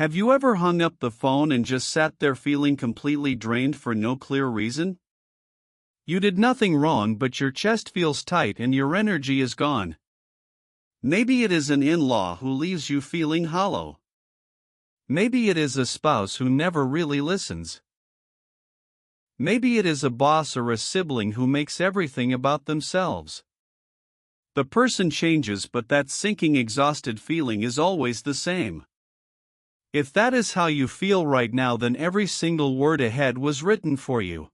Have you ever hung up the phone and just sat there feeling completely drained for no clear reason? You did nothing wrong, but your chest feels tight and your energy is gone. Maybe it is an in-law who leaves you feeling hollow. Maybe it is a spouse who never really listens. Maybe it is a boss or a sibling who makes everything about themselves. The person changes, but that sinking, exhausted feeling is always the same. If that is how you feel right now, then every single word ahead was written for you.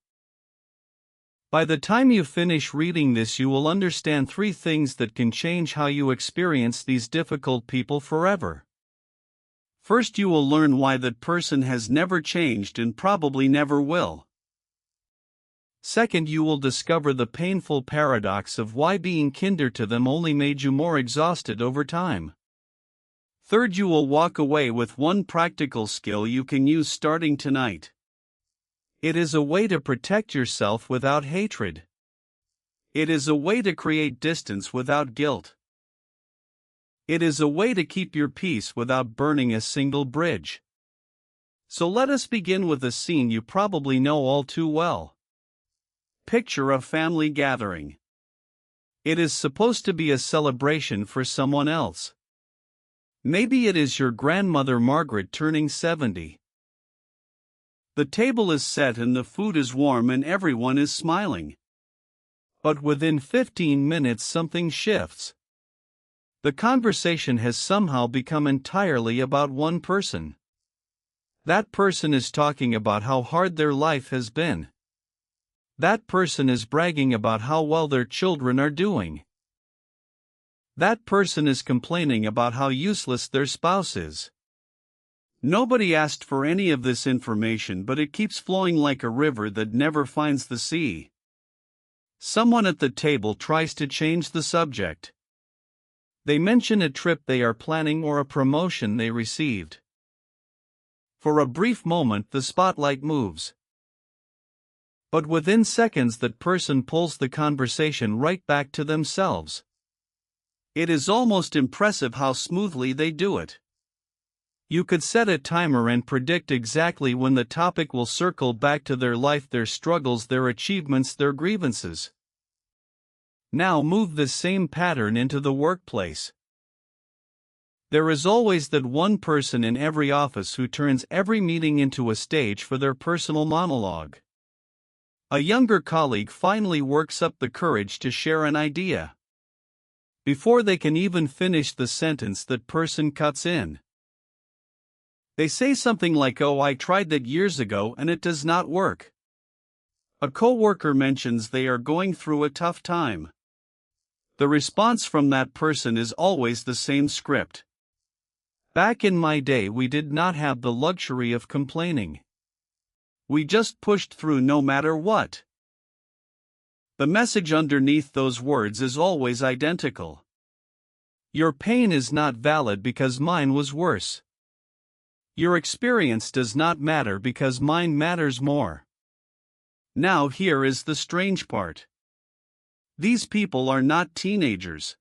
By the time you finish reading this, you will understand 3 things that can change how you experience these difficult people forever. First, you will learn why that person has never changed and probably never will. Second, you will discover the painful paradox of why being kinder to them only made you more exhausted over time. Third, you will walk away with one practical skill you can use starting tonight. It is a way to protect yourself without hatred. It is a way to create distance without guilt. It is a way to keep your peace without burning a single bridge. So let us begin with a scene you probably know all too well. Picture a family gathering. It is supposed to be a celebration for someone else. Maybe it is your grandmother Margaret turning 70. The table is set and the food is warm and everyone is smiling. But within 15 minutes something shifts. The conversation has somehow become entirely about one person. That person is talking about how hard their life has been. That person is bragging about how well their children are doing. That person is complaining about how useless their spouse is. Nobody asked for any of this information, but it keeps flowing like a river that never finds the sea. Someone at the table tries to change the subject. They mention a trip they are planning or a promotion they received. For a brief moment, the spotlight moves. But within seconds, that person pulls the conversation right back to themselves. It is almost impressive how smoothly they do it. You could set a timer and predict exactly when the topic will circle back to their life, their struggles, their achievements, their grievances. Now move this same pattern into the workplace. There is always that one person in every office who turns every meeting into a stage for their personal monologue. A younger colleague finally works up the courage to share an idea. Before they can even finish the sentence, that person cuts in. They say something like, "Oh, I tried that years ago and it does not work." A coworker mentions they are going through a tough time. The response from that person is always the same script. "Back in my day, we did not have the luxury of complaining. We just pushed through no matter what." The message underneath those words is always identical. Your pain is not valid because mine was worse. Your experience does not matter because mine matters more. Now here is the strange part. These people are not teenagers.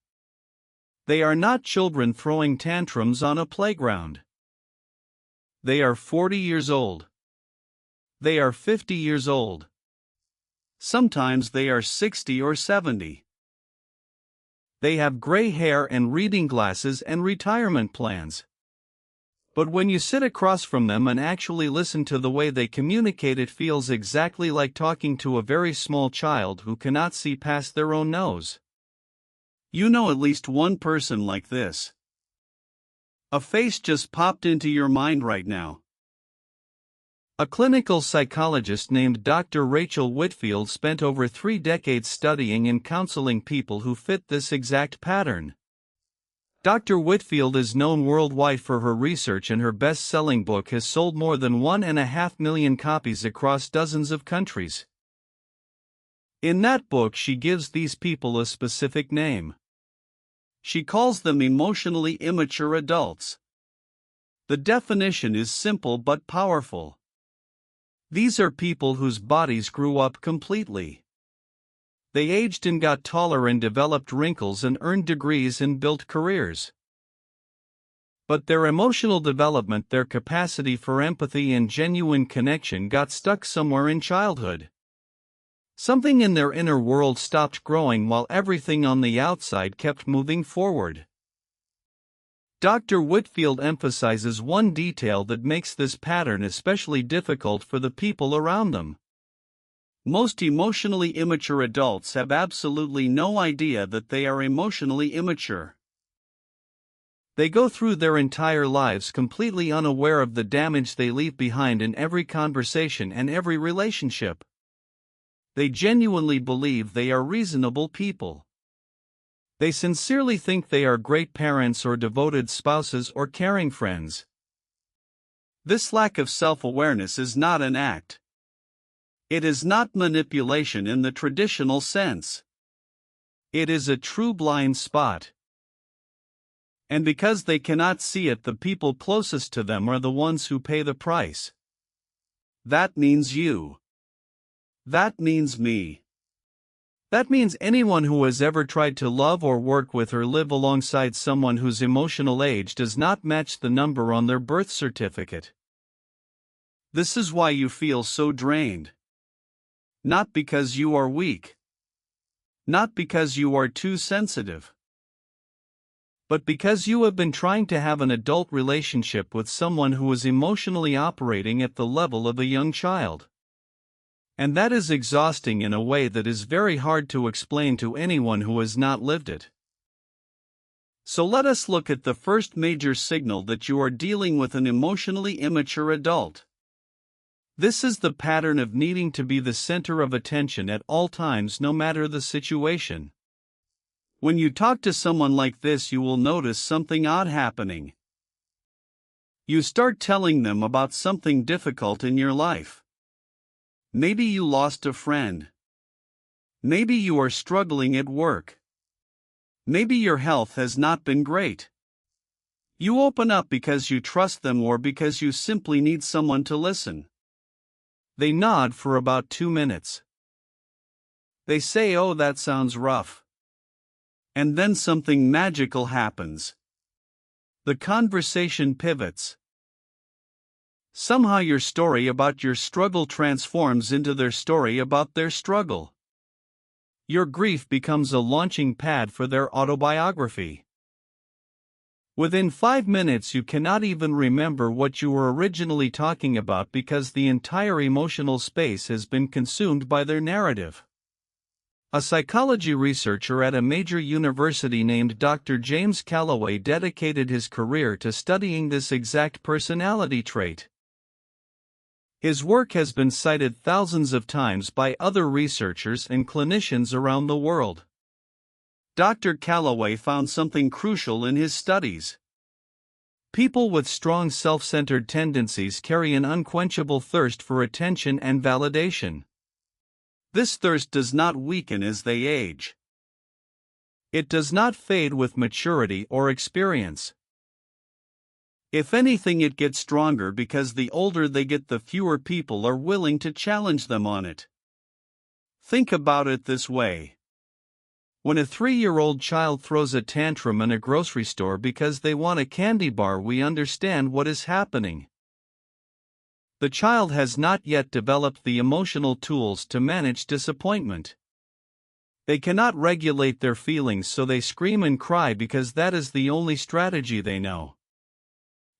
They are not children throwing tantrums on a playground. They are 40 years old. They are 50 years old. Sometimes they are 60 or 70. They have gray hair and reading glasses and retirement plans. But when you sit across from them and actually listen to the way they communicate, it feels exactly like talking to a very small child who cannot see past their own nose. You know at least one person like this. A face just popped into your mind right now. A clinical psychologist named Dr. Rachel Whitfield spent over 3 decades studying and counseling people who fit this exact pattern. Dr. Whitfield is known worldwide for her research, and her best-selling book has sold more than 1.5 million copies across dozens of countries. In that book, she gives these people a specific name. She calls them emotionally immature adults. The definition is simple but powerful. These are people whose bodies grew up completely. They aged and got taller and developed wrinkles and earned degrees and built careers. But their emotional development, their capacity for empathy and genuine connection got stuck somewhere in childhood. Something in their inner world stopped growing while everything on the outside kept moving forward. Dr. Whitfield emphasizes one detail that makes this pattern especially difficult for the people around them. Most emotionally immature adults have absolutely no idea that they are emotionally immature. They go through their entire lives completely unaware of the damage they leave behind in every conversation and every relationship. They genuinely believe they are reasonable people. They sincerely think they are great parents or devoted spouses or caring friends. This lack of self-awareness is not an act. It is not manipulation in the traditional sense. It is a true blind spot. And because they cannot see it, the people closest to them are the ones who pay the price. That means you. That means me. That means anyone who has ever tried to love or work with or live alongside someone whose emotional age does not match the number on their birth certificate. This is why you feel so drained. Not because you are weak. Not because you are too sensitive. But because you have been trying to have an adult relationship with someone who is emotionally operating at the level of a young child. And that is exhausting in a way that is very hard to explain to anyone who has not lived it. So let us look at the first major signal that you are dealing with an emotionally immature adult. This is the pattern of needing to be the center of attention at all times, no matter the situation. When you talk to someone like this, you will notice something odd happening. You start telling them about something difficult in your life. Maybe you lost a friend. Maybe you are struggling at work. Maybe your health has not been great. You open up because you trust them or because you simply need someone to listen. They nod for about 2 minutes. They say, "Oh, that sounds rough." And then something magical happens. The conversation pivots. Somehow your story about your struggle transforms into their story about their struggle. Your grief becomes a launching pad for their autobiography. Within 5 minutes, you cannot even remember what you were originally talking about because the entire emotional space has been consumed by their narrative. A psychology researcher at a major university named Dr. James Calloway dedicated his career to studying this exact personality trait. His work has been cited thousands of times by other researchers and clinicians around the world. Dr. Calloway found something crucial in his studies. People with strong self-centered tendencies carry an unquenchable thirst for attention and validation. This thirst does not weaken as they age. It does not fade with maturity or experience. If anything, it gets stronger because the older they get, the fewer people are willing to challenge them on it. Think about it this way. When a 3-year-old child throws a tantrum in a grocery store because they want a candy bar, we understand what is happening. The child has not yet developed the emotional tools to manage disappointment. They cannot regulate their feelings, so they scream and cry because that is the only strategy they know.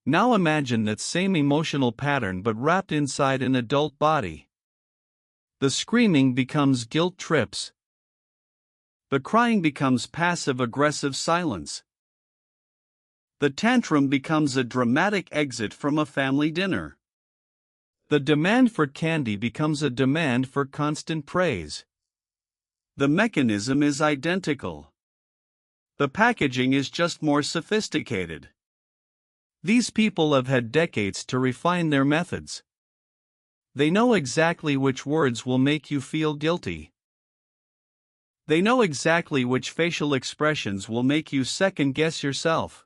Now imagine that same emotional pattern but wrapped inside an adult body. The screaming becomes guilt trips. The crying becomes passive-aggressive silence. The tantrum becomes a dramatic exit from a family dinner. The demand for candy becomes a demand for constant praise. The mechanism is identical. The packaging is just more sophisticated. These people have had decades to refine their methods. They know exactly which words will make you feel guilty. They know exactly which facial expressions will make you second-guess yourself.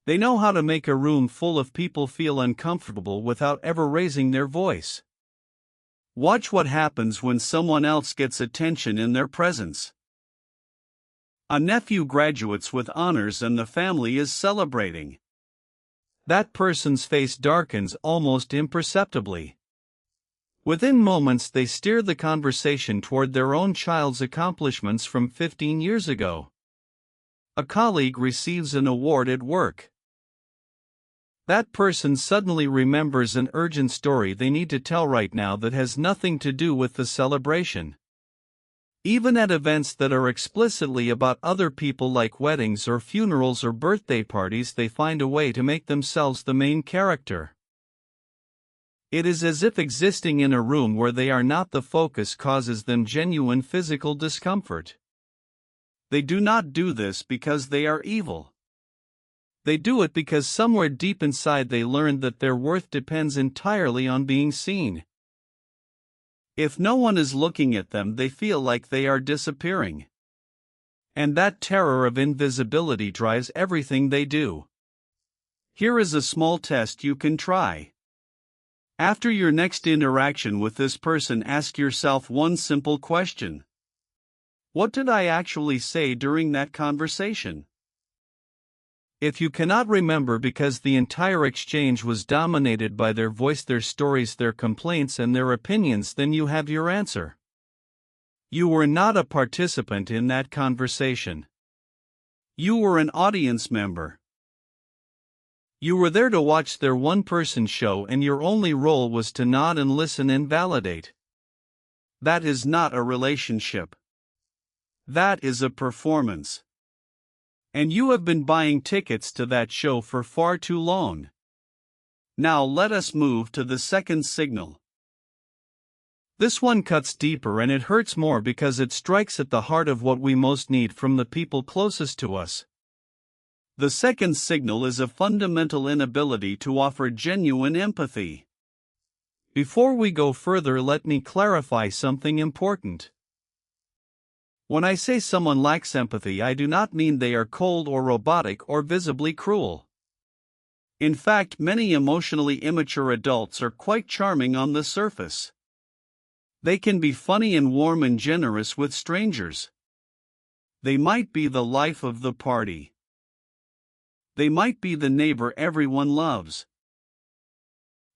They know how to make a room full of people feel uncomfortable without ever raising their voice. Watch what happens when someone else gets attention in their presence. A nephew graduates with honors and the family is celebrating. That person's face darkens almost imperceptibly. Within moments, they steer the conversation toward their own child's accomplishments from 15 years ago. A colleague receives an award at work. That person suddenly remembers an urgent story they need to tell right now that has nothing to do with the celebration. Even at events that are explicitly about other people like weddings or funerals or birthday parties, they find a way to make themselves the main character. It is as if existing in a room where they are not the focus causes them genuine physical discomfort. They do not do this because they are evil. They do it because somewhere deep inside they learned that their worth depends entirely on being seen. If no one is looking at them, they feel like they are disappearing. And that terror of invisibility drives everything they do. Here is a small test you can try. After your next interaction with this person, ask yourself one simple question. What did I actually say during that conversation? If you cannot remember because the entire exchange was dominated by their voice, their stories, their complaints, and their opinions, then you have your answer. You were not a participant in that conversation. You were an audience member. You were there to watch their one-person show, and your only role was to nod and listen and validate. That is not a relationship. That is a performance. And you have been buying tickets to that show for far too long. Now let us move to the second signal. This one cuts deeper and it hurts more because it strikes at the heart of what we most need from the people closest to us. The second signal is a fundamental inability to offer genuine empathy. Before we go further, let me clarify something important. When I say someone lacks empathy, I do not mean they are cold or robotic or visibly cruel. In fact, many emotionally immature adults are quite charming on the surface. They can be funny and warm and generous with strangers. They might be the life of the party. They might be the neighbor everyone loves.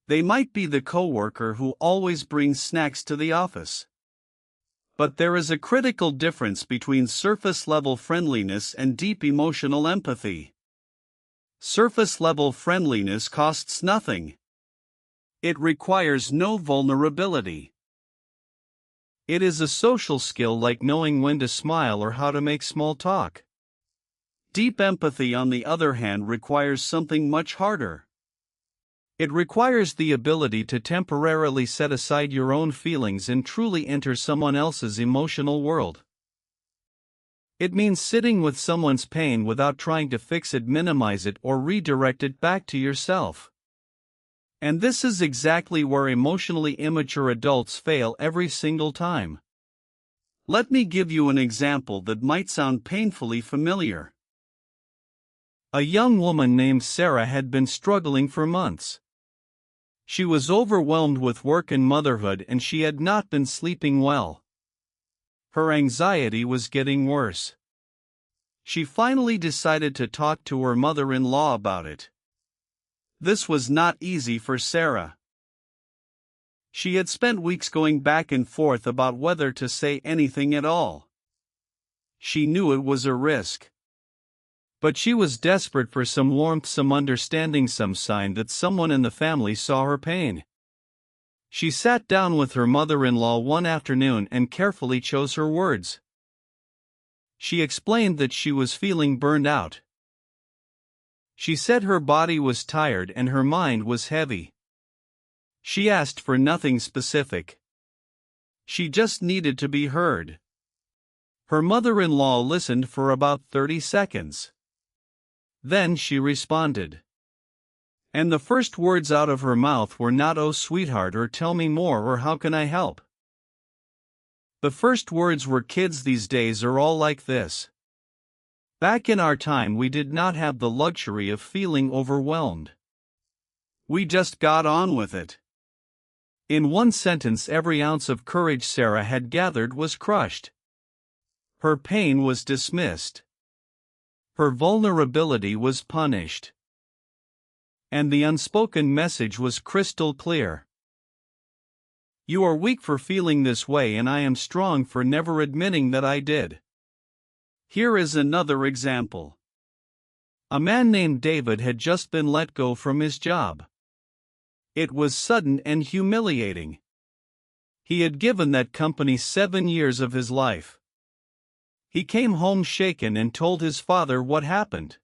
They might be the coworker who always brings snacks to the office. But there is a critical difference between surface-level friendliness and deep emotional empathy. Surface-level friendliness costs nothing. It requires no vulnerability. It is a social skill like knowing when to smile or how to make small talk. Deep empathy, on the other hand, requires something much harder. It requires the ability to temporarily set aside your own feelings and truly enter someone else's emotional world. It means sitting with someone's pain without trying to fix it, minimize it, or redirect it back to yourself. And this is exactly where emotionally immature adults fail every single time. Let me give you an example that might sound painfully familiar. A young woman named Sarah had been struggling for months. She was overwhelmed with work and motherhood, and she had not been sleeping well. Her anxiety was getting worse. She finally decided to talk to her mother-in-law about it. This was not easy for Sarah. She had spent weeks going back and forth about whether to say anything at all. She knew it was a risk. But she was desperate for some warmth, some understanding, some sign that someone in the family saw her pain. She sat down with her mother-in-law one afternoon and carefully chose her words. She explained that she was feeling burned out. She said her body was tired and her mind was heavy. She asked for nothing specific. She just needed to be heard. Her mother-in-law listened for about 30 seconds. Then she responded. And the first words out of her mouth were not "oh sweetheart" or "tell me more" or "how can I help." The first words were, "kids these days are all like this." Back in our time, we did not have the luxury of feeling overwhelmed. We just got on with it. In one sentence, every ounce of courage Sarah had gathered was crushed. Her pain was dismissed. Her vulnerability was punished. And the unspoken message was crystal clear. You are weak for feeling this way, and I am strong for never admitting that I did. Here is another example. A man named David had just been let go from his job. It was sudden and humiliating. He had given that company 7 years of his life. He came home shaken and told his father what happened.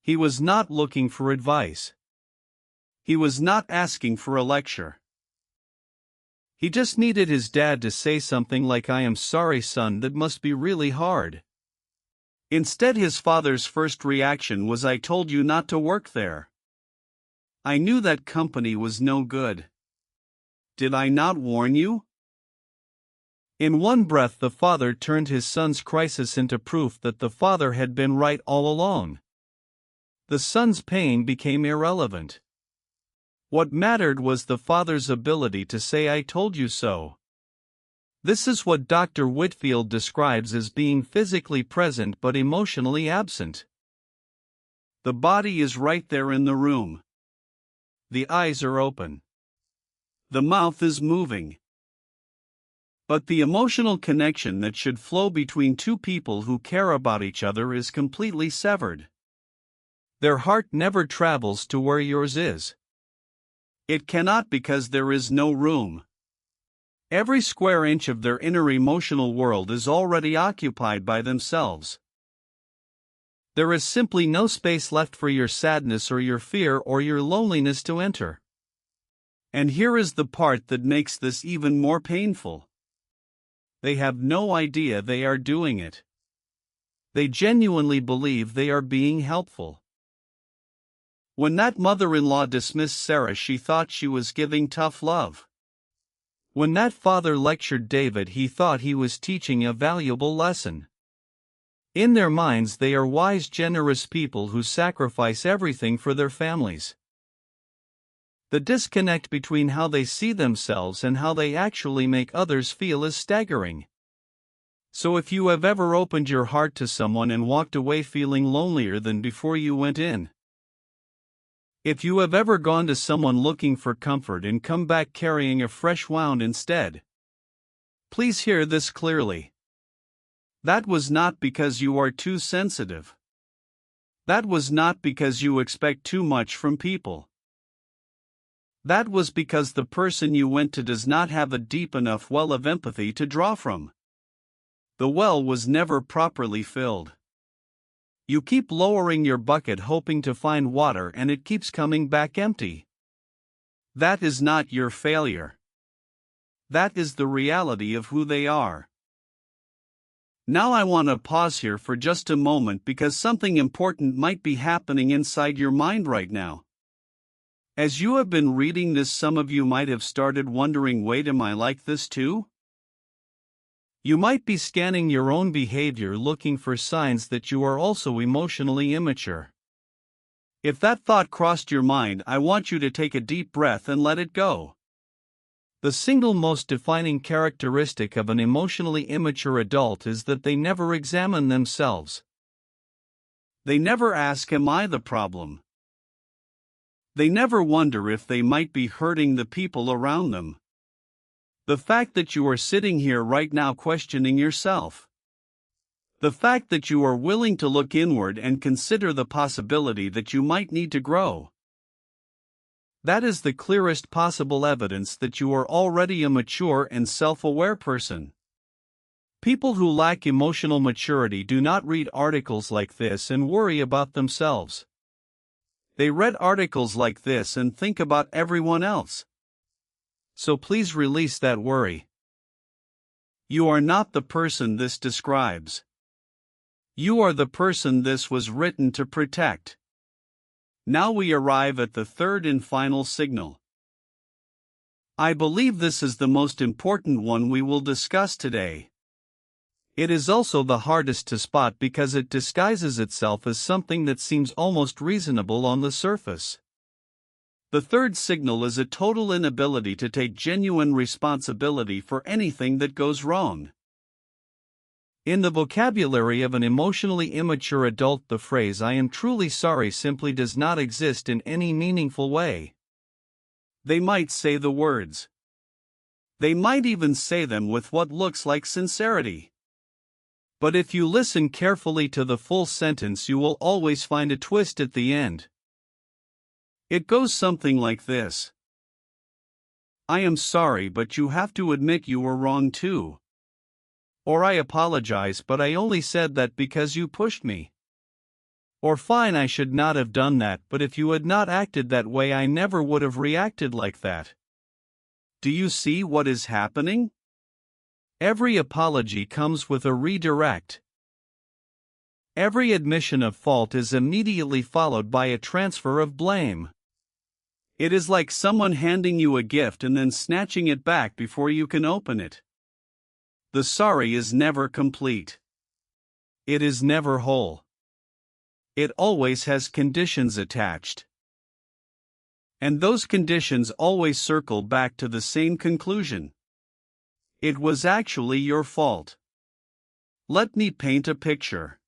He was not looking for advice. He was not asking for a lecture. He just needed his dad to say something like, "I am sorry, son, that must be really hard." Instead, his father's first reaction was, "I told you not to work there. I knew that company was no good. Did I not warn you?" In one breath, the father turned his son's crisis into proof that the father had been right all along. The son's pain became irrelevant. What mattered was the father's ability to say, "I told you so." This is what Dr. Whitfield describes as being physically present but emotionally absent. The body is right there in the room. The eyes are open. The mouth is moving. But the emotional connection that should flow between two people who care about each other is completely severed. Their heart never travels to where yours is. It cannot, because there is no room. Every square inch of their inner emotional world is already occupied by themselves. There is simply no space left for your sadness or your fear or your loneliness to enter. And here is the part that makes this even more painful. They have no idea they are doing it. They genuinely believe they are being helpful. When that mother-in-law dismissed Sarah, she thought she was giving tough love. When that father lectured David, he thought he was teaching a valuable lesson. In their minds, they are wise, generous people who sacrifice everything for their families. The disconnect between how they see themselves and how they actually make others feel is staggering. So if you have ever opened your heart to someone and walked away feeling lonelier than before you went in, if you have ever gone to someone looking for comfort and come back carrying a fresh wound instead, please hear this clearly. That was not because you are too sensitive. That was not because you expect too much from people. That was because the person you went to does not have a deep enough well of empathy to draw from. The well was never properly filled. You keep lowering your bucket hoping to find water, and it keeps coming back empty. That is not your failure. That is the reality of who they are. Now I want to pause here for just a moment, because something important might be happening inside your mind right now. As you have been reading this, some of you might have started wondering, wait, am I like this too? You might be scanning your own behavior looking for signs that you are also emotionally immature. If that thought crossed your mind, I want you to take a deep breath and let it go. The single most defining characteristic of an emotionally immature adult is that they never examine themselves. They never ask, am I the problem? They never wonder if they might be hurting the people around them. The fact that you are sitting here right now questioning yourself, the fact that you are willing to look inward and consider the possibility that you might need to grow, that is the clearest possible evidence that you are already a mature and self-aware person. People who lack emotional maturity do not read articles like this and worry about themselves. They read articles like this and think about everyone else. So please release that worry. You are not the person this describes. You are the person this was written to protect. Now we arrive at the third and final signal. I believe this is the most important one we will discuss today. It is also the hardest to spot because it disguises itself as something that seems almost reasonable on the surface. The third signal is a total inability to take genuine responsibility for anything that goes wrong. In the vocabulary of an emotionally immature adult, the phrase "I am truly sorry" simply does not exist in any meaningful way. They might say the words. They might even say them with what looks like sincerity. But if you listen carefully to the full sentence, you will always find a twist at the end. It goes something like this: "I am sorry, but you have to admit you were wrong too." Or, "I apologize, but I only said that because you pushed me." Or, "Fine, I should not have done that, but if you had not acted that way, I never would have reacted like that." Do you see what is happening? Every apology comes with a redirect. Every admission of fault is immediately followed by a transfer of blame. It is like someone handing you a gift and then snatching it back before you can open it. The sorry is never complete. It is never whole. It always has conditions attached. And those conditions always circle back to the same conclusion: it was actually your fault. Let me paint a picture.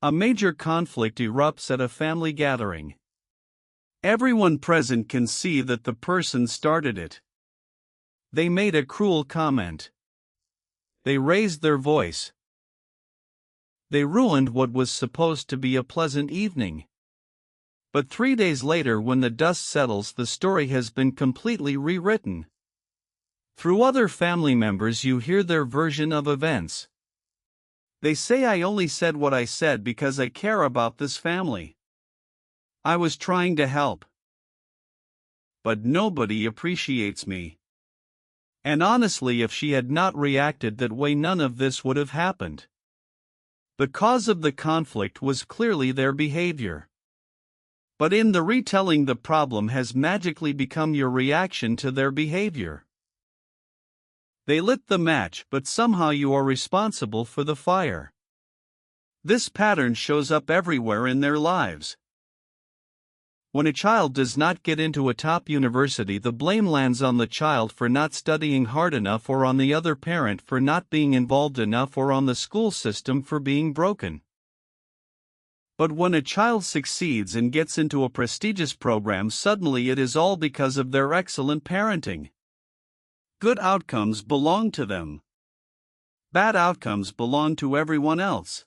A major conflict erupts at a family gathering. Everyone present can see that the person started it. They made a cruel comment. They raised their voice. They ruined what was supposed to be a pleasant evening. But 3 days later, when the dust settles, the story has been completely rewritten. Through other family members, you hear their version of events. They say, "I only said what I said because I care about this family. I was trying to help. But nobody appreciates me." And honestly, if she had not reacted that way, none of this would have happened. The cause of the conflict was clearly their behavior. But in the retelling, the problem has magically become your reaction to their behavior. They lit the match, but somehow you are responsible for the fire. This pattern shows up everywhere in their lives. When a child does not get into a top university, the blame lands on the child for not studying hard enough, or on the other parent for not being involved enough, or on the school system for being broken. But when a child succeeds and gets into a prestigious program, suddenly it is all because of their excellent parenting. Good outcomes belong to them. Bad outcomes belong to everyone else.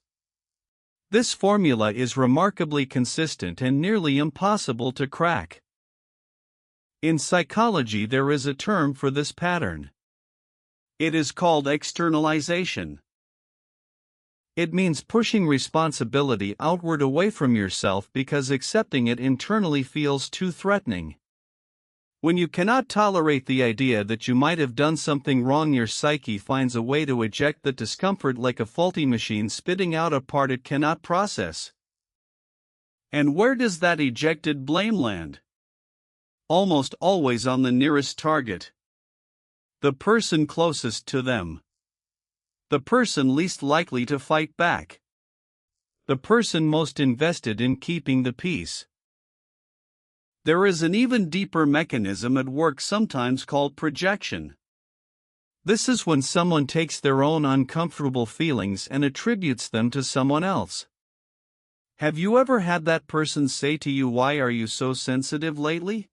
This formula is remarkably consistent and nearly impossible to crack. In psychology, there is a term for this pattern. It is called externalization. It means pushing responsibility outward away from yourself because accepting it internally feels too threatening. When you cannot tolerate the idea that you might have done something wrong, your psyche finds a way to eject the discomfort, like a faulty machine spitting out a part it cannot process. And where does that ejected blame land? Almost always on the nearest target. The person closest to them. The person least likely to fight back. The person most invested in keeping the peace. There is an even deeper mechanism at work, sometimes called projection. This is when someone takes their own uncomfortable feelings and attributes them to someone else. Have you ever had that person say to you, "Why are you so sensitive lately?"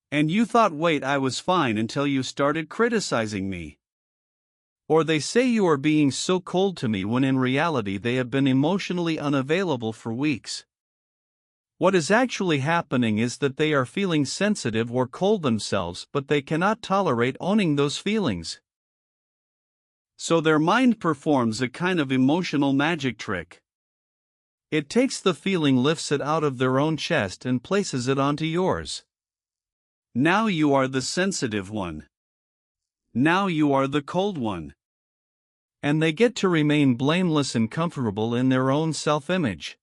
And you thought, "Wait, I was fine until you started criticizing me." Or they say, "You are being so cold to me," when in reality they have been emotionally unavailable for weeks. What is actually happening is that they are feeling sensitive or cold themselves, but they cannot tolerate owning those feelings. So their mind performs a kind of emotional magic trick. It takes the feeling, lifts it out of their own chest, and places it onto yours. Now you are the sensitive one. Now you are the cold one. And they get to remain blameless and comfortable in their own self-image.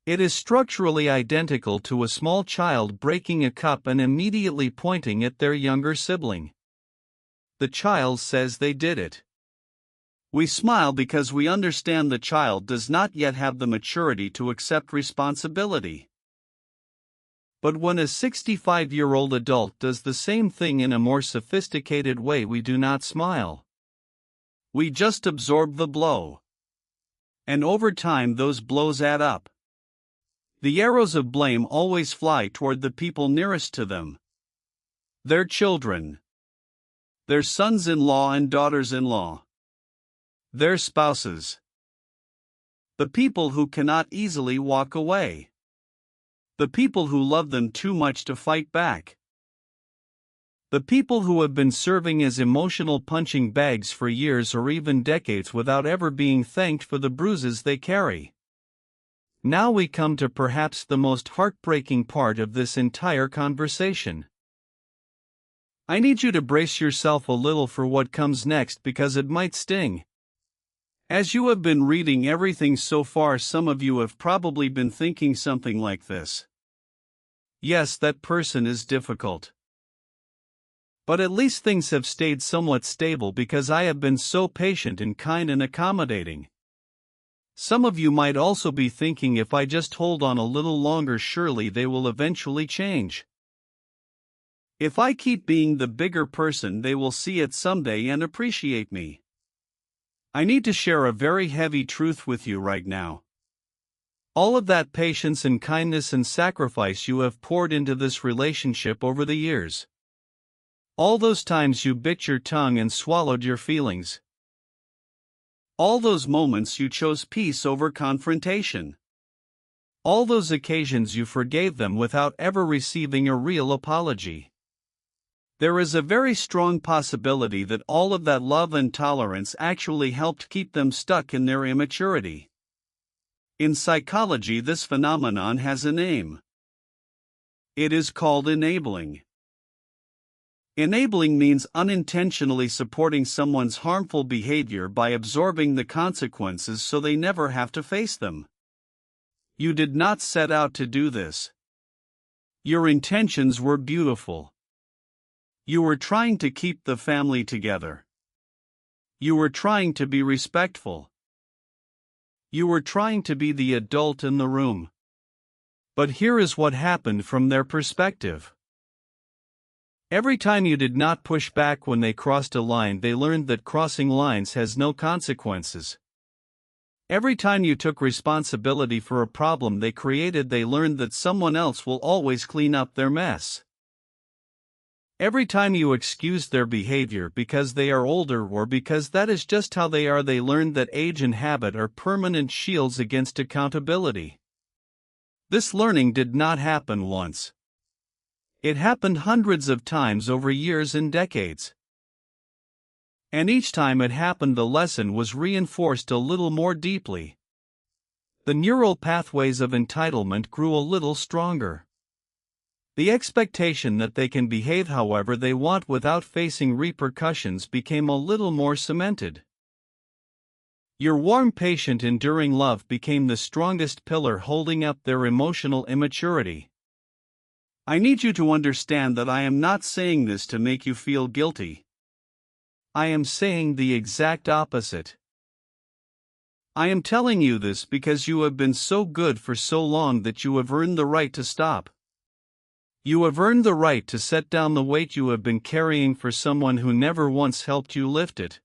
It is structurally identical to a small child breaking a cup and immediately pointing at their younger sibling. The child says they did it. We smile because we understand the child does not yet have the maturity to accept responsibility. But when a 65-year-old adult does the same thing in a more sophisticated way, we do not smile. We just absorb the blow. And over time, those blows add up. The arrows of blame always fly toward the people nearest to them. Their children. Their sons-in-law and daughters-in-law. Their spouses. The people who cannot easily walk away. The people who love them too much to fight back. The people who have been serving as emotional punching bags for years or even decades without ever being thanked for the bruises they carry. Now we come to perhaps the most heartbreaking part of this entire conversation. I need you to brace yourself a little for what comes next because it might sting. As you have been reading everything so far, some of you have probably been thinking something like this. Yes, that person is difficult. But at least things have stayed somewhat stable because I have been so patient and kind and accommodating. Some of you might also be thinking, if I just hold on a little longer, surely they will eventually change. If I keep being the bigger person, they will see it someday and appreciate me. I need to share a very heavy truth with you right now. All of that patience and kindness and sacrifice you have poured into this relationship over the years. All those times you bit your tongue and swallowed your feelings. All those moments you chose peace over confrontation. All those occasions you forgave them without ever receiving a real apology. There is a very strong possibility that all of that love and tolerance actually helped keep them stuck in their immaturity. In psychology, this phenomenon has a name. It is called enabling. Enabling means unintentionally supporting someone's harmful behavior by absorbing the consequences so they never have to face them. You did not set out to do this. Your intentions were beautiful. You were trying to keep the family together. You were trying to be respectful. You were trying to be the adult in the room. But here is what happened from their perspective. Every time you did not push back when they crossed a line, they learned that crossing lines has no consequences. Every time you took responsibility for a problem they created, they learned that someone else will always clean up their mess. Every time you excused their behavior because they are older or because that is just how they are, they learned that age and habit are permanent shields against accountability. This learning did not happen once. It happened hundreds of times over years and decades. And each time it happened, the lesson was reinforced a little more deeply. The neural pathways of entitlement grew a little stronger. The expectation that they can behave however they want without facing repercussions became a little more cemented. Your warm, patient, enduring love became the strongest pillar holding up their emotional immaturity. I need you to understand that I am not saying this to make you feel guilty. I am saying the exact opposite. I am telling you this because you have been so good for so long that you have earned the right to stop. You have earned the right to set down the weight you have been carrying for someone who never once helped you lift it.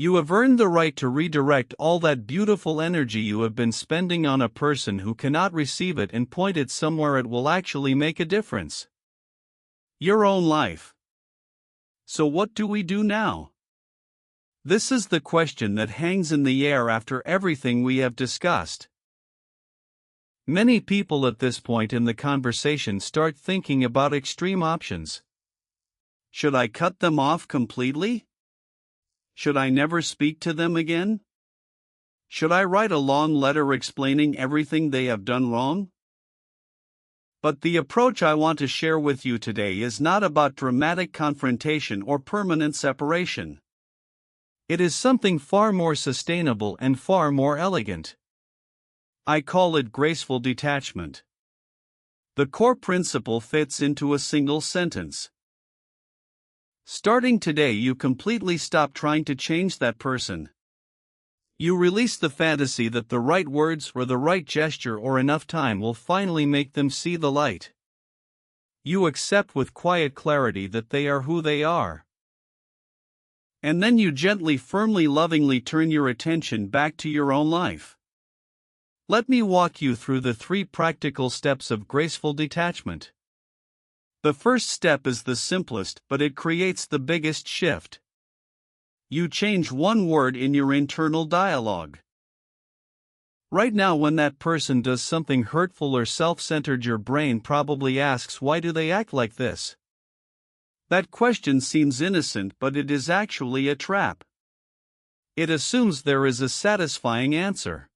You have earned the right to redirect all that beautiful energy you have been spending on a person who cannot receive it and point it somewhere it will actually make a difference. Your own life. So what do we do now? This is the question that hangs in the air after everything we have discussed. Many people at this point in the conversation start thinking about extreme options. Should I cut them off completely? Should I never speak to them again? Should I write a long letter explaining everything they have done wrong? But the approach I want to share with you today is not about dramatic confrontation or permanent separation. It is something far more sustainable and far more elegant. I call it graceful detachment. The core principle fits into a single sentence. Starting today, you completely stop trying to change that person. You release the fantasy that the right words or the right gesture or enough time will finally make them see the light. You accept with quiet clarity that they are who they are. And then you gently, firmly, lovingly turn your attention back to your own life. Let me walk you through the 3 practical steps of graceful detachment. The first step is the simplest, but it creates the biggest shift. You change one word in your internal dialogue. Right now, when that person does something hurtful or self-centered, your brain probably asks, why do they act like this? That question seems innocent, but it is actually a trap. It assumes there is a satisfying answer.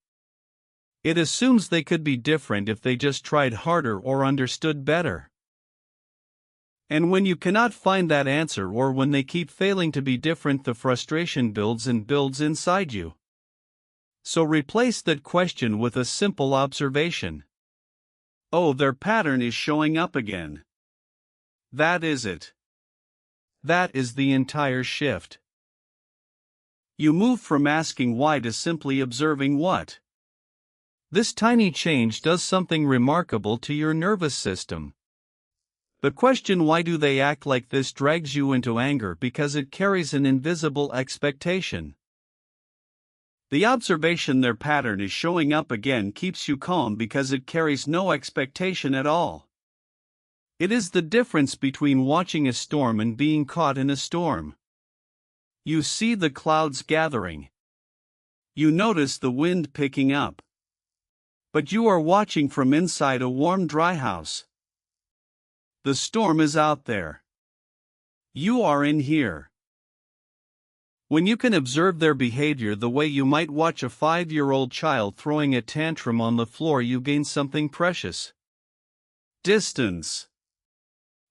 It assumes they could be different if they just tried harder or understood better. And when you cannot find that answer, or when they keep failing to be different, the frustration builds and builds inside you. So replace that question with a simple observation. Oh, their pattern is showing up again. That is it. That is the entire shift. You move from asking why to simply observing what. This tiny change does something remarkable to your nervous system. The question, why do they act like this, drags you into anger because it carries an invisible expectation. The observation, their pattern is showing up again, keeps you calm because it carries no expectation at all. It is the difference between watching a storm and being caught in a storm. You see the clouds gathering. You notice the wind picking up. But you are watching from inside a warm, dry house. The storm is out there. You are in here. When you can observe their behavior the way you might watch a 5-year-old child throwing a tantrum on the floor, you gain something precious. Distance.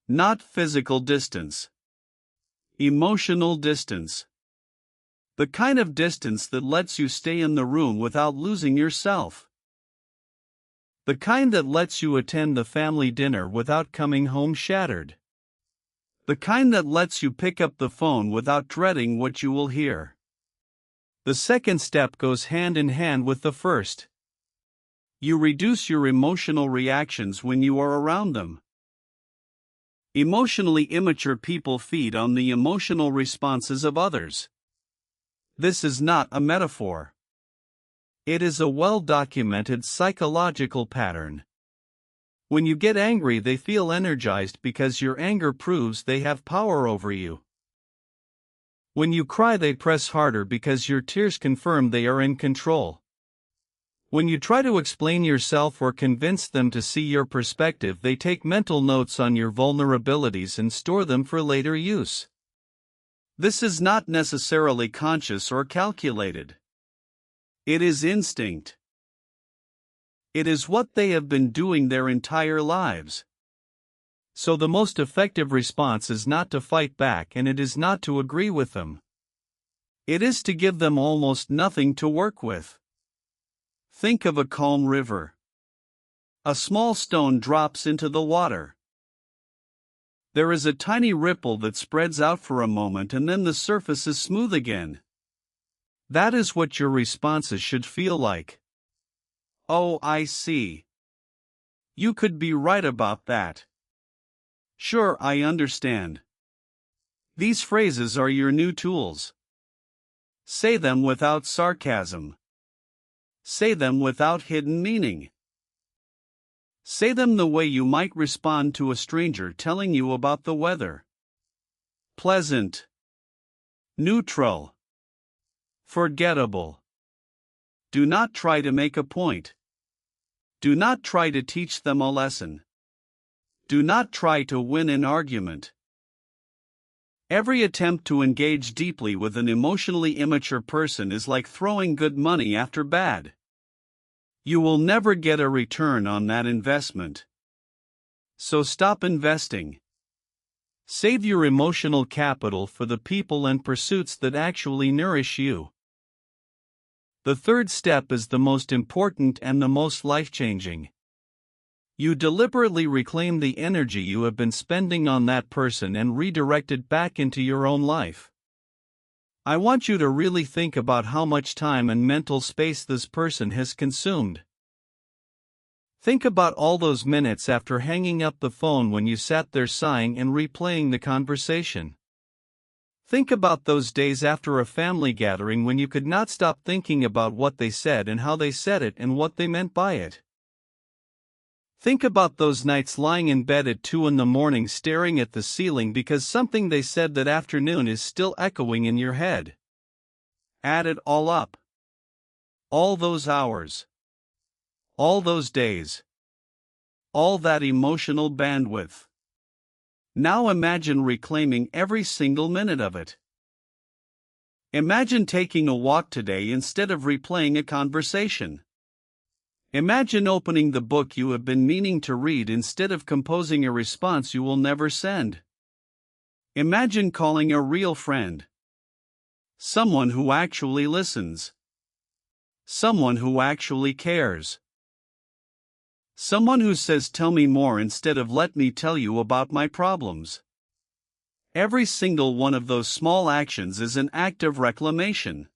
Not physical distance. Emotional distance. The kind of distance that lets you stay in the room without losing yourself. The kind that lets you attend the family dinner without coming home shattered. The kind that lets you pick up the phone without dreading what you will hear. The second step goes hand in hand with the first. You reduce your emotional reactions when you are around them. Emotionally immature people feed on the emotional responses of others. This is not a metaphor. It is a well-documented psychological pattern. When you get angry, they feel energized because your anger proves they have power over you. When you cry, they press harder because your tears confirm they are in control. When you try to explain yourself or convince them to see your perspective, they take mental notes on your vulnerabilities and store them for later use. This is not necessarily conscious or calculated. It is instinct. It is what they have been doing their entire lives. So the most effective response is not to fight back, and it is not to agree with them. It is to give them almost nothing to work with. Think of a calm river. A small stone drops into the water. There is a tiny ripple that spreads out for a moment, and then the surface is smooth again. That is what your responses should feel like. Oh, I see. You could be right about that. Sure, I understand. These phrases are your new tools. Say them without sarcasm. Say them without hidden meaning. Say them the way you might respond to a stranger telling you about the weather. Pleasant. Neutral. Forgettable. Do not try to make a point. Do not try to teach them a lesson. Do not try to win an argument. Every attempt to engage deeply with an emotionally immature person is like throwing good money after bad. You will never get a return on that investment. So stop investing. Save your emotional capital for the people and pursuits that actually nourish you. The third step is the most important and the most life-changing. You deliberately reclaim the energy you have been spending on that person and redirect it back into your own life. I want you to really think about how much time and mental space this person has consumed. Think about all those minutes after hanging up the phone when you sat there sighing and replaying the conversation. Think about those days after a family gathering when you could not stop thinking about what they said and how they said it and what they meant by it. Think about those nights lying in bed at 2 in the morning staring at the ceiling because something they said that afternoon is still echoing in your head. Add it all up. All those hours. All those days. All that emotional bandwidth. Now imagine reclaiming every single minute of it. Imagine taking a walk today instead of replaying a conversation. Imagine opening the book you have been meaning to read instead of composing a response you will never send. Imagine calling a real friend. Someone who actually listens. Someone who actually cares. Someone who says tell me more instead of let me tell you about my problems. Every single one of those small actions is an act of reclamation.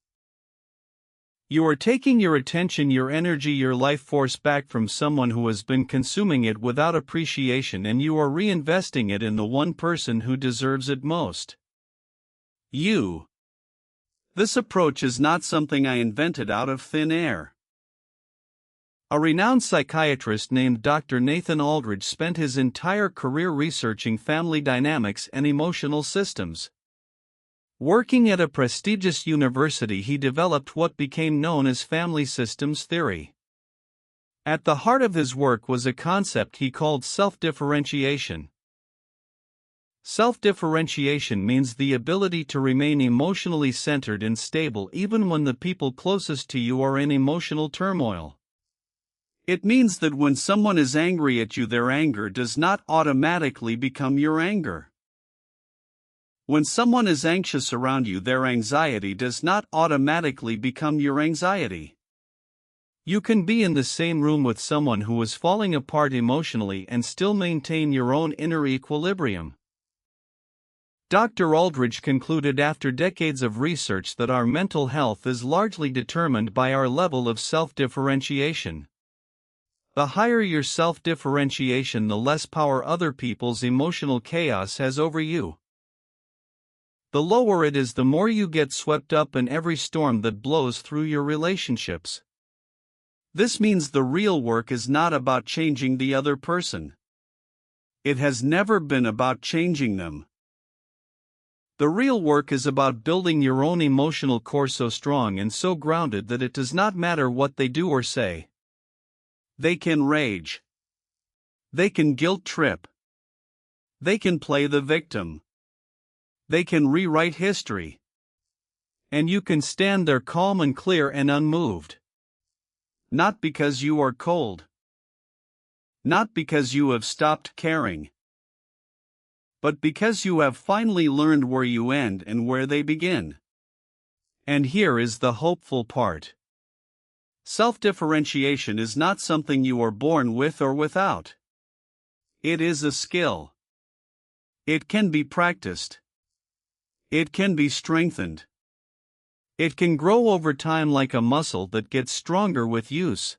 You are taking your attention, your energy, your life force back from someone who has been consuming it without appreciation, and you are reinvesting it in the one person who deserves it most. You. This approach is not something I invented out of thin air. A renowned psychiatrist named Dr. Nathan Aldridge spent his entire career researching family dynamics and emotional systems. Working at a prestigious university, he developed what became known as family systems theory. At the heart of his work was a concept he called self-differentiation. Self-differentiation means the ability to remain emotionally centered and stable even when the people closest to you are in emotional turmoil. It means that when someone is angry at you, their anger does not automatically become your anger. When someone is anxious around you, their anxiety does not automatically become your anxiety. You can be in the same room with someone who is falling apart emotionally and still maintain your own inner equilibrium. Dr. Aldridge concluded after decades of research that our mental health is largely determined by our level of self-differentiation. The higher your self-differentiation, the less power other people's emotional chaos has over you. The lower it is, the more you get swept up in every storm that blows through your relationships. This means the real work is not about changing the other person. It has never been about changing them. The real work is about building your own emotional core so strong and so grounded that it does not matter what they do or say. They can rage. They can guilt trip. They can play the victim. They can rewrite history. And you can stand there calm and clear and unmoved. Not because you are cold. Not because you have stopped caring. But because you have finally learned where you end and where they begin. And here is the hopeful part. Self-differentiation is not something you are born with or without. It is a skill. It can be practiced. It can be strengthened. It can grow over time like a muscle that gets stronger with use.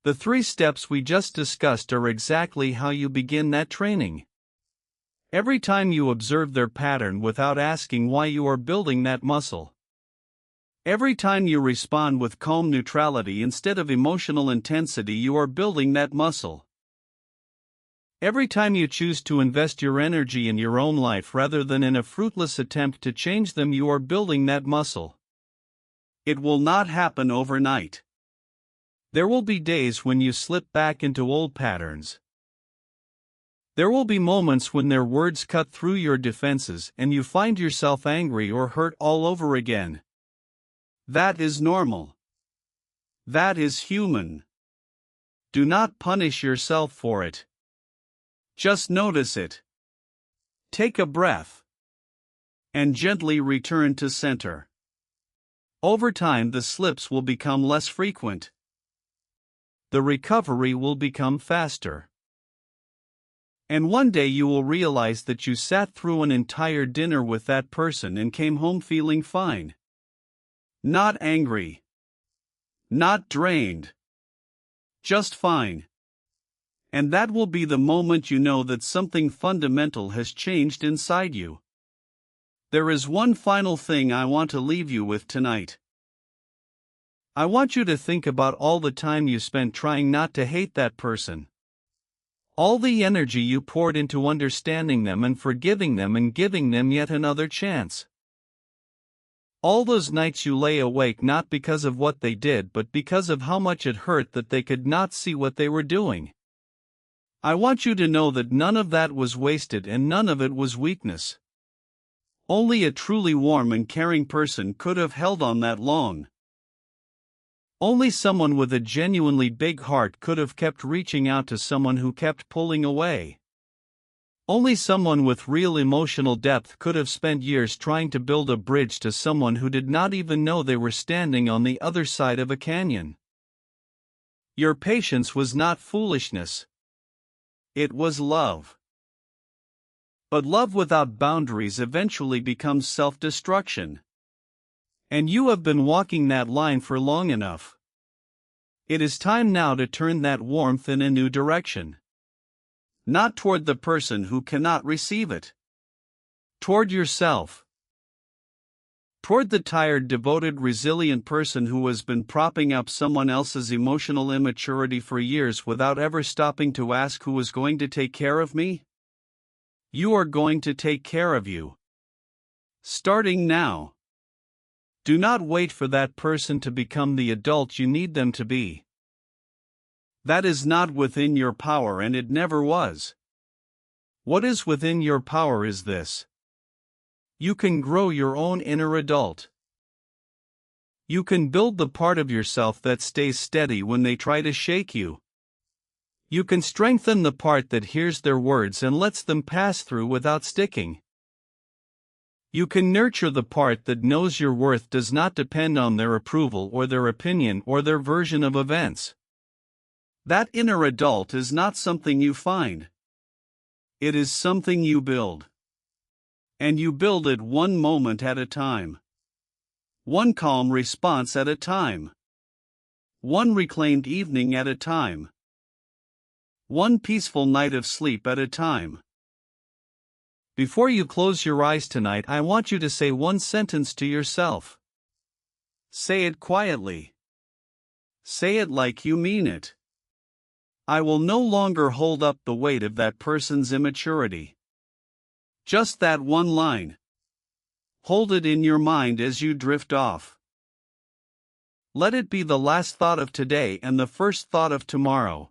The 3 steps we just discussed are exactly how you begin that training. Every time you observe their pattern without asking why, you are building that muscle. Every time you respond with calm neutrality instead of emotional intensity, you are building that muscle. Every time you choose to invest your energy in your own life rather than in a fruitless attempt to change them, you are building that muscle. It will not happen overnight. There will be days when you slip back into old patterns. There will be moments when their words cut through your defenses and you find yourself angry or hurt all over again. That is normal. That is human. Do not punish yourself for it. Just notice it. Take a breath. And gently return to center. Over time, the slips will become less frequent. The recovery will become faster. And one day you will realize that you sat through an entire dinner with that person and came home feeling fine. Not angry. Not drained. Just fine. And that will be the moment you know that something fundamental has changed inside you. There is one final thing I want to leave you with tonight. I want you to think about all the time you spent trying not to hate that person. All the energy you poured into understanding them and forgiving them and giving them yet another chance. All those nights you lay awake not because of what they did but because of how much it hurt that they could not see what they were doing. I want you to know that none of that was wasted and none of it was weakness. Only a truly warm and caring person could have held on that long. Only someone with a genuinely big heart could have kept reaching out to someone who kept pulling away. Only someone with real emotional depth could have spent years trying to build a bridge to someone who did not even know they were standing on the other side of a canyon. Your patience was not foolishness. It was love. But love without boundaries eventually becomes self-destruction. And you have been walking that line for long enough. It is time now to turn that warmth in a new direction. Not toward the person who cannot receive it. Toward yourself. Toward the tired, devoted, resilient person who has been propping up someone else's emotional immaturity for years without ever stopping to ask who is going to take care of me? You are going to take care of you. Starting now. Do not wait for that person to become the adult you need them to be. That is not within your power and it never was. What is within your power is this. You can grow your own inner adult. You can build the part of yourself that stays steady when they try to shake you. You can strengthen the part that hears their words and lets them pass through without sticking. You can nurture the part that knows your worth does not depend on their approval or their opinion or their version of events. That inner adult is not something you find. It is something you build. And you build it one moment at a time. One calm response at a time. One reclaimed evening at a time. One peaceful night of sleep at a time. Before you close your eyes tonight, I want you to say one sentence to yourself. Say it quietly. Say it like you mean it. I will no longer hold up the weight of that person's immaturity. Just that one line. Hold it in your mind as you drift off. Let it be the last thought of today and the first thought of tomorrow.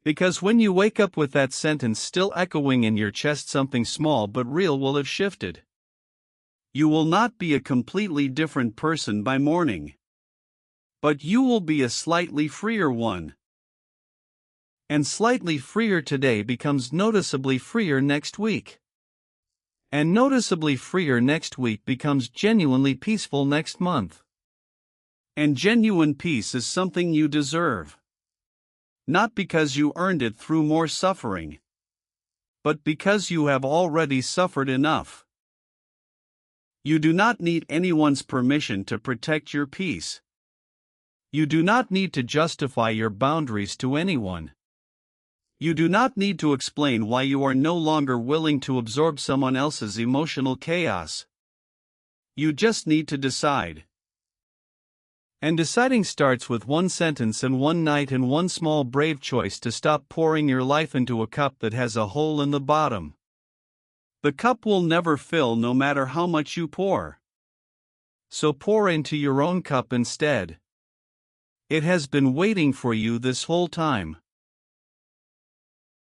Because when you wake up with that sentence still echoing in your chest, something small but real will have shifted. You will not be a completely different person by morning. But you will be a slightly freer one. And slightly freer today becomes noticeably freer next week. And noticeably freer next week becomes genuinely peaceful next month. And genuine peace is something you deserve. Not because you earned it through more suffering, but because you have already suffered enough. You do not need anyone's permission to protect your peace. You do not need to justify your boundaries to anyone. You do not need to explain why you are no longer willing to absorb someone else's emotional chaos. You just need to decide. And deciding starts with one sentence and one night and one small brave choice to stop pouring your life into a cup that has a hole in the bottom. The cup will never fill no matter how much you pour. So pour into your own cup instead. It has been waiting for you this whole time.